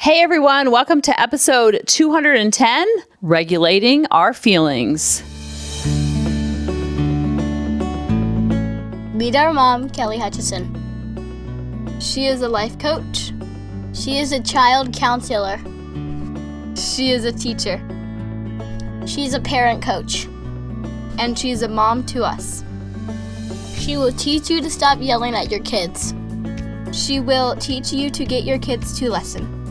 Hey everyone, welcome to episode 210, Regulating Our Feelings. Meet our mom, Kelly Hutchison. She is a life coach. She is a child counselor. She is a teacher. She's a parent coach. And she's a mom to us. She will teach you to stop yelling at your kids. She will teach you to get your kids to listen.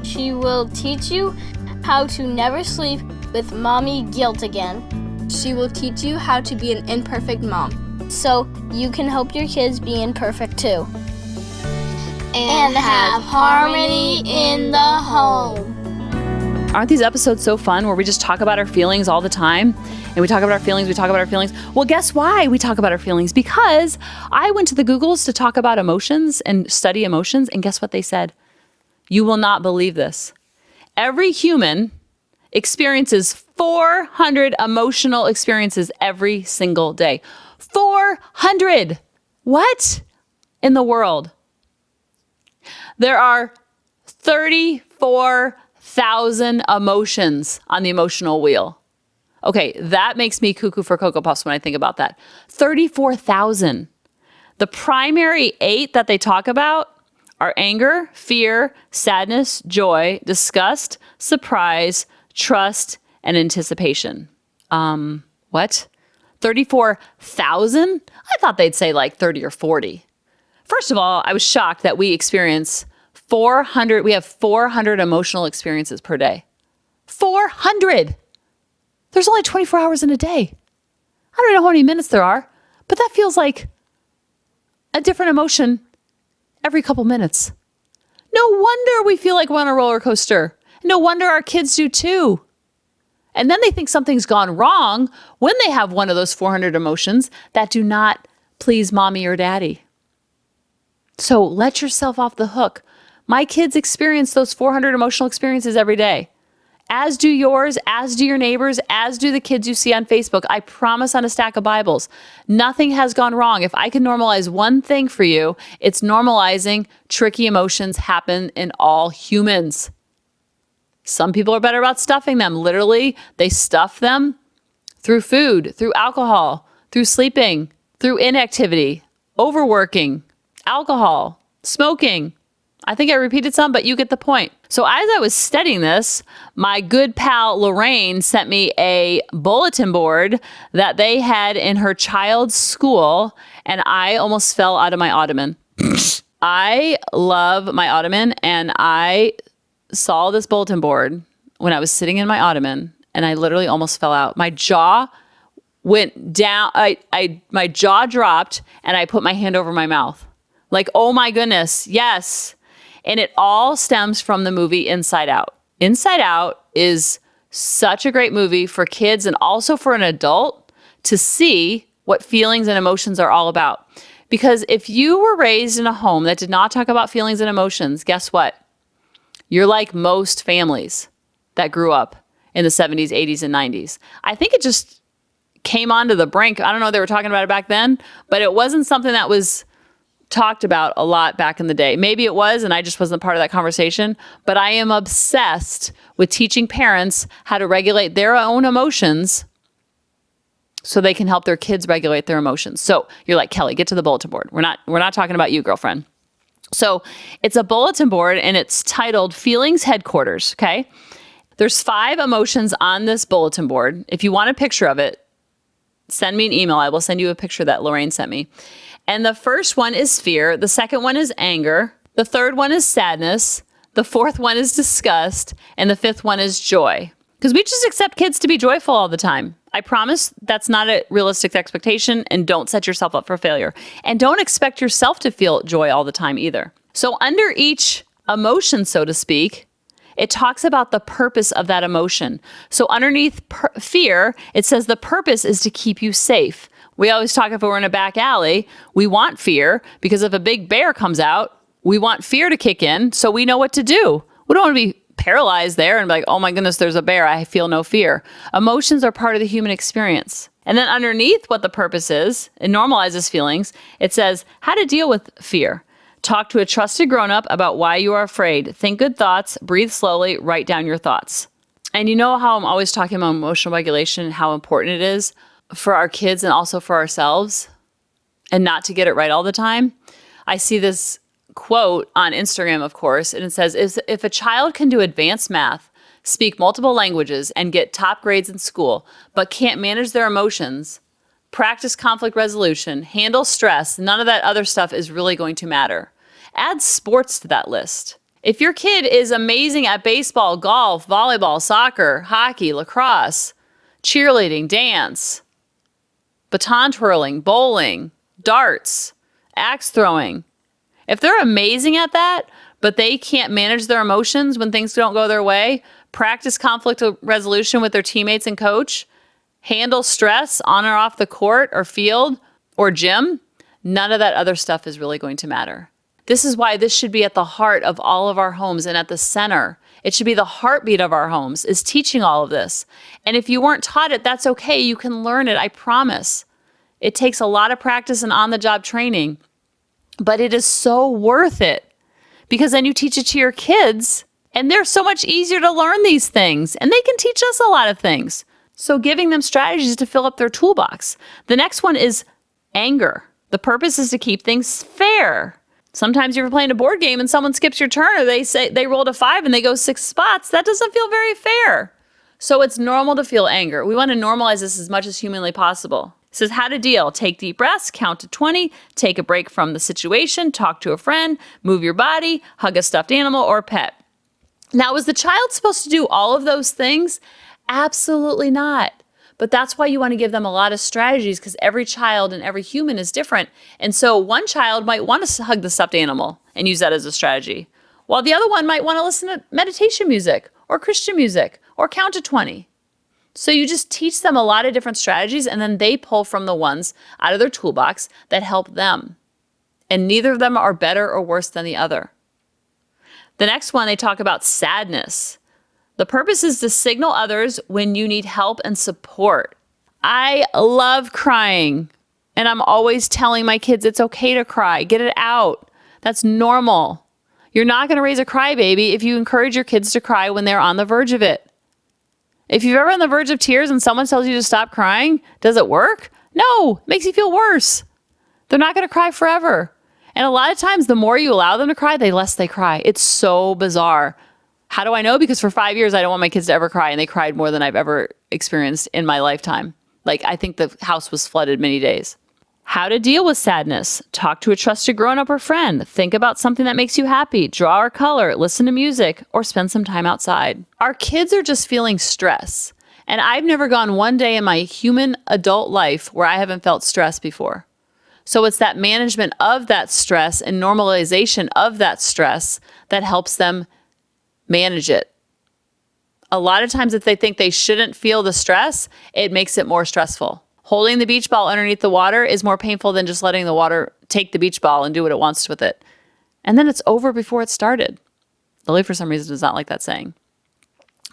She will teach you how to never sleep with mommy guilt again. She will teach you how to be an imperfect mom, so you can help your kids be imperfect too. And have harmony in the home. Aren't these episodes so fun where we just talk about our feelings all the time? And we talk about our feelings, we talk about our feelings. Well, guess why we talk about our feelings? Because I went to the Googles to talk about emotions and study emotions, and guess what they said? You will not believe this. Every human experiences 400 emotional experiences every single day. 400! What in the world? There are 34,000 emotions on the emotional wheel. Okay, that makes me cuckoo for Cocoa Puffs when I think about that. 34,000. The primary 8 that they talk about are anger, fear, sadness, joy, disgust, surprise, trust, and anticipation. What? 34,000? I thought they'd say like 30 or 40. First of all, I was shocked that we have 400 emotional experiences per day. 400! There's only 24 hours in a day. I don't know how many minutes there are, but that feels like a different emotion every couple minutes. No wonder we feel like we're on a roller coaster. No wonder our kids do too. And then they think something's gone wrong when they have one of those 400 emotions that do not please mommy or daddy. So let yourself off the hook. My kids experience those 400 emotional experiences every day. As do yours, as do your neighbors, as do the kids you see on Facebook. I promise on a stack of Bibles, nothing has gone wrong. If I can normalize one thing for you, it's normalizing tricky emotions happen in all humans. Some people are better about stuffing them. Literally, they stuff them through food, through alcohol, through sleeping, through inactivity, overworking, alcohol, smoking. I think I repeated some, but you get the point. So as I was studying this, my good pal Lorraine sent me a bulletin board that they had in her child's school, and I almost fell out of my ottoman. I love my ottoman, and I saw this bulletin board when I was sitting in my ottoman, and I literally almost fell out. My jaw went down. My jaw dropped, and I put my hand over my mouth. Like, oh my goodness, yes. And it all stems from the movie Inside Out. Inside Out is such a great movie for kids and also for an adult to see what feelings and emotions are all about. Because if you were raised in a home that did not talk about feelings and emotions, guess what? You're like most families that grew up in the 70s, 80s, and 90s. I think it just came onto the brink. I don't know if they were talking about it back then, but it wasn't something that was talked about a lot back in the day. Maybe it was, and I just wasn't part of that conversation, but I am obsessed with teaching parents how to regulate their own emotions so they can help their kids regulate their emotions. So you're like, Kelly, get to the bulletin board. We're not talking about you, girlfriend. So it's a bulletin board and it's titled Feelings Headquarters, okay? There's 5 emotions on this bulletin board. If you want a picture of it, send me an email. I will send you a picture that Lorraine sent me. And the first one is fear. The second one is anger. The third one is sadness. The fourth one is disgust. And the fifth one is joy. Because we just accept kids to be joyful all the time. I promise that's not a realistic expectation, and don't set yourself up for failure. And don't expect yourself to feel joy all the time either. So under each emotion, so to speak, it talks about the purpose of that emotion. So underneath fear, it says the purpose is to keep you safe. We always talk if we're in a back alley, we want fear because if a big bear comes out, we want fear to kick in so we know what to do. We don't want to be paralyzed there and be like, oh my goodness, there's a bear. I feel no fear. Emotions are part of the human experience. And then underneath what the purpose is, it normalizes feelings. It says how to deal with fear. Talk to a trusted grown-up about why you are afraid. Think good thoughts, breathe slowly, write down your thoughts. And you know how I'm always talking about emotional regulation and how important it is for our kids and also for ourselves and not to get it right all the time? I see this quote on Instagram, of course, and it says, if a child can do advanced math, speak multiple languages, and get top grades in school, but can't manage their emotions, practice conflict resolution, handle stress, none of that other stuff is really going to matter. Add sports to that list. If your kid is amazing at baseball, golf, volleyball, soccer, hockey, lacrosse, cheerleading, dance, baton twirling, bowling, darts, axe throwing, if they're amazing at that, but they can't manage their emotions when things don't go their way, practice conflict resolution with their teammates and coach, handle stress on or off the court or field or gym, none of that other stuff is really going to matter. This is why this should be at the heart of all of our homes and at the center. It should be the heartbeat of our homes, is teaching all of this. And if you weren't taught it, that's okay. You can learn it, I promise. It takes a lot of practice and on-the-job training, but it is so worth it because then you teach it to your kids and they're so much easier to learn these things and they can teach us a lot of things. So giving them strategies to fill up their toolbox. The next one is anger. The purpose is to keep things fair. Sometimes you're playing a board game and someone skips your turn or they say they rolled a 5 and they go 6 spots. That doesn't feel very fair. So it's normal to feel anger. We want to normalize this as much as humanly possible. It says how to deal. Take deep breaths, count to 20, take a break from the situation, talk to a friend, move your body, hug a stuffed animal or pet. Now, is the child supposed to do all of those things? Absolutely not. But that's why you want to give them a lot of strategies because every child and every human is different. And so one child might want to hug the stuffed animal and use that as a strategy, while the other one might want to listen to meditation music or Christian music or count to 20. So you just teach them a lot of different strategies and then they pull from the ones out of their toolbox that help them. And neither of them are better or worse than the other. The next one, they talk about sadness. The purpose is to signal others when you need help and support. I love crying, and I'm always telling my kids it's okay to cry. Get it out. That's normal. You're not going to raise a crybaby if you encourage your kids to cry when they're on the verge of it. If you're ever on the verge of tears and someone tells you to stop crying, does it work? No, it makes you feel worse. They're not going to cry forever. And a lot of times, the more you allow them to cry, the less they cry. It's so bizarre. How do I know? Because for 5 years, I don't want my kids to ever cry, and they cried more than I've ever experienced in my lifetime. Like, I think the house was flooded many days. How to deal with sadness. Talk to a trusted grown-up or friend. Think about something that makes you happy. Draw or color. Listen to music. Or spend some time outside. Our kids are just feeling stress. And I've never gone one day in my human adult life where I haven't felt stress before. So it's that management of that stress and normalization of that stress that helps them manage it. A lot of times if they think they shouldn't feel the stress, it makes it more stressful. Holding the beach ball underneath the water is more painful than just letting the water take the beach ball and do what it wants with it. And then it's over before it started. Lily, for some reason, does not like that saying.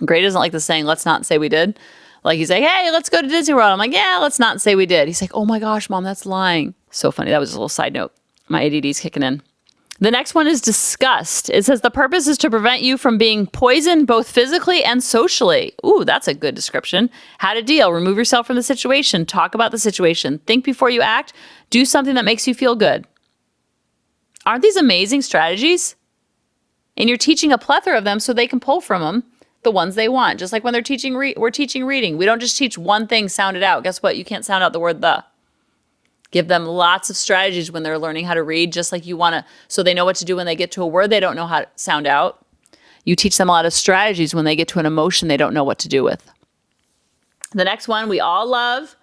Gray doesn't like the saying, let's not say we did. Like he's like, hey, let's go to Disney World. I'm like, yeah, let's not say we did. He's like, oh my gosh, Mom, that's lying. So funny. That was just a little side note. My ADD's kicking in. The next one is disgust. It says the purpose is to prevent you from being poisoned both physically and socially. Ooh, that's a good description. How to deal. Remove yourself from the situation. Talk about the situation. Think before you act. Do something that makes you feel good. Aren't these amazing strategies? And you're teaching a plethora of them so they can pull from them the ones they want. Just like when they're teaching, we're teaching reading. We don't just teach one thing, sound it out. Guess what? You can't sound out the word the. Give them lots of strategies when they're learning how to read, just like you want to, so they know what to do when they get to a word they don't know how to sound out. You teach them a lot of strategies when they get to an emotion they don't know what to do with. The next one we all love,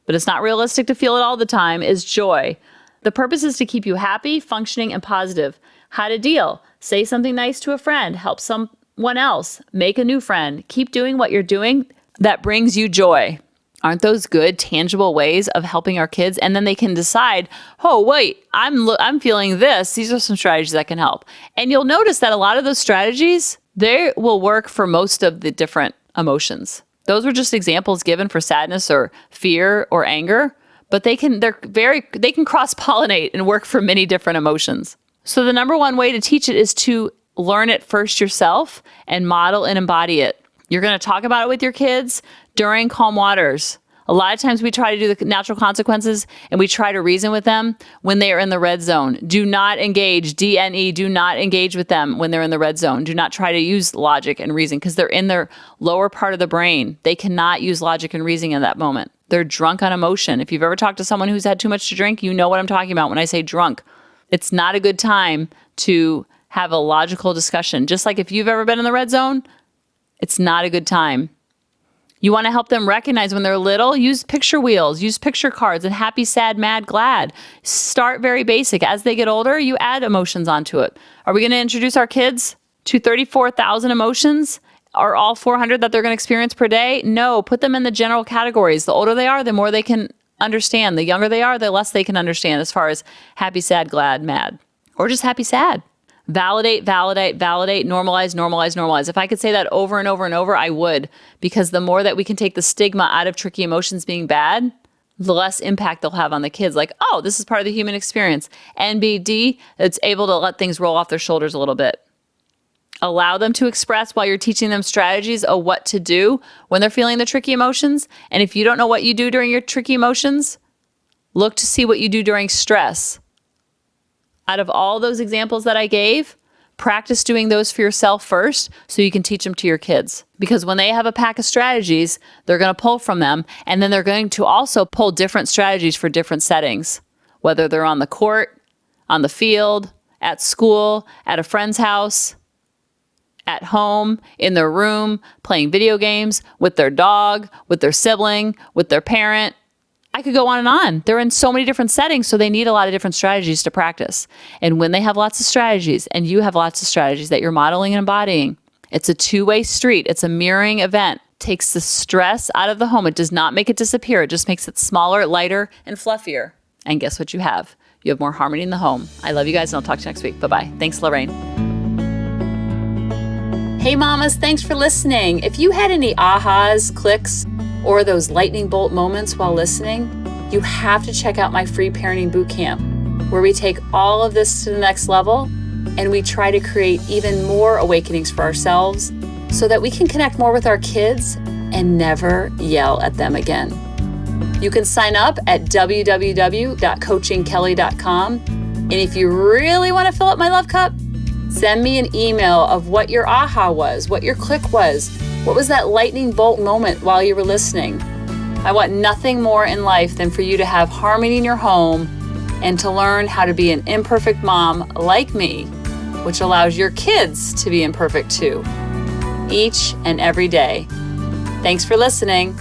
but it's not realistic to feel it all the time, is joy. The purpose is to keep you happy, functioning, and positive. How to deal. Say something nice to a friend. Help someone else. Make a new friend. Keep doing what you're doing that brings you joy. Aren't those good, tangible ways of helping our kids? And then they can decide, oh, wait, I'm feeling this. These are some strategies that can help. And you'll notice that a lot of those strategies, they will work for most of the different emotions. Those were just examples given for sadness or fear or anger, but they can cross-pollinate and work for many different emotions. So the number one way to teach it is to learn it first yourself and model and embody it. You're going to talk about it with your kids during calm waters. A lot of times we try to do the natural consequences and we try to reason with them when they are in the red zone. Do not engage, DNE, do not engage with them when they're in the red zone. Do not try to use logic and reason because they're in their lower part of the brain. They cannot use logic and reasoning in that moment. They're drunk on emotion. If you've ever talked to someone who's had too much to drink, you know what I'm talking about when I say drunk. It's not a good time to have a logical discussion. Just like if you've ever been in the red zone, it's not a good time. You want to help them recognize when they're little, use picture wheels, use picture cards and happy, sad, mad, glad. Start very basic. As they get older, you add emotions onto it. Are we going to introduce our kids to 34,000 emotions? Are all 400 that they're going to experience per day? No, put them in the general categories. The older they are, the more they can understand. The younger they are, the less they can understand as far as happy, sad, glad, mad, or just happy, sad. Validate, validate, validate, normalize, normalize, normalize. If I could say that over and over and over, I would, because the more that we can take the stigma out of tricky emotions being bad, the less impact they'll have on the kids. Like, oh, this is part of the human experience. NBD, it's able to let things roll off their shoulders a little bit. Allow them to express while you're teaching them strategies of what to do when they're feeling the tricky emotions. And if you don't know what you do during your tricky emotions, look to see what you do during stress. Out of all those examples that I gave, practice doing those for yourself first so you can teach them to your kids. Because when they have a pack of strategies, they're going to pull from them. And then they're going to also pull different strategies for different settings, whether they're on the court, on the field, at school, at a friend's house, at home, in their room, playing video games, with their dog, with their sibling, with their parent. I could go on and on. They're in so many different settings, so they need a lot of different strategies to practice. And when they have lots of strategies, and you have lots of strategies that you're modeling and embodying, it's a two-way street. It's a mirroring event. It takes the stress out of the home. It does not make it disappear. It just makes it smaller, lighter, and fluffier. And guess what you have? You have more harmony in the home. I love you guys, and I'll talk to you next week. Bye-bye. Thanks, Lorraine. Hey, mamas, thanks for listening. If you had any ahas, clicks, or those lightning bolt moments while listening, you have to check out my free parenting bootcamp, where we take all of this to the next level and we try to create even more awakenings for ourselves so that we can connect more with our kids and never yell at them again. You can sign up at www.coachingkelly.com. And if you really want to fill up my love cup, send me an email of what your aha was, what your click was. What was that lightning bolt moment while you were listening? I want nothing more in life than for you to have harmony in your home and to learn how to be an imperfect mom like me, which allows your kids to be imperfect too, each and every day. Thanks for listening.